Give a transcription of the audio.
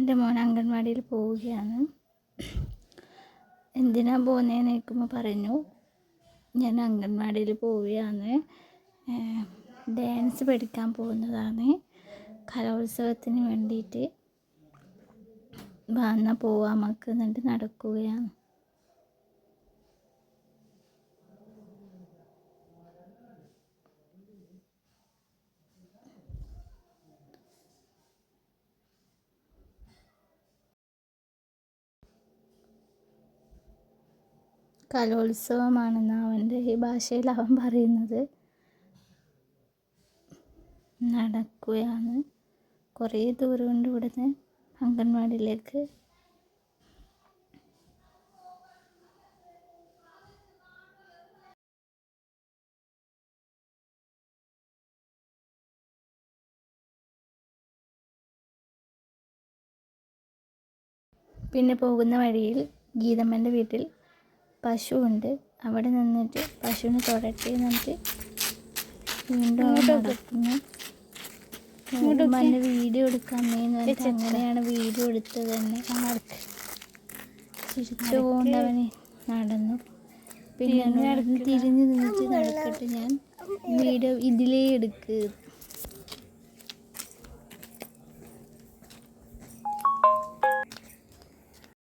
എൻ്റെ മോൻ അംഗൻവാടിയിൽ പോവുകയാണ്. എന്തിനാ പോകുന്നതെന്ന് ചോദിക്കുമ്പോൾ പറഞ്ഞു, ഞാൻ അംഗൻവാടിയിൽ പോവുകയാണ്, ഡാൻസ് പഠിക്കാൻ പോകുന്നതാണ്, കലോത്സവത്തിന് വേണ്ടിയിട്ട് വന്നാൽ പോവാം നമുക്ക് എന്നിട്ട് നടക്കുകയാണ്. കലോത്സവമാണെന്ന് അവൻ്റെ ഈ ഭാഷയിൽ അവൻ പറയുന്നത്. നടക്കുകയാണ്. കുറേ ദൂരമുണ്ട് ഇവിടുന്ന് അംഗൻവാടിയിലേക്ക്. പിന്നെ പോകുന്ന വഴിയിൽ ഗീതമ്മൻ്റെ വീട്ടിൽ പശുവുണ്ട്. അവിടെ നിന്നിട്ട് പശുവിനെ തൊടട്ടെ എന്നിട്ട് വീണ്ടും നടക്കുന്നു. വീഡിയോ എടുക്കാമേന്ന് പറഞ്ഞിട്ട് അങ്ങനെയാണ് വീഡിയോ എടുത്തത് തന്നെ. ചിരിച്ചുകൊണ്ട് അവന് നടന്നു. പിന്നെ തിരിഞ്ഞു നിന്നിട്ട് നടക്കട്ടെ, ഞാൻ വീഡിയോ ഇതിലേ എടുക്ക്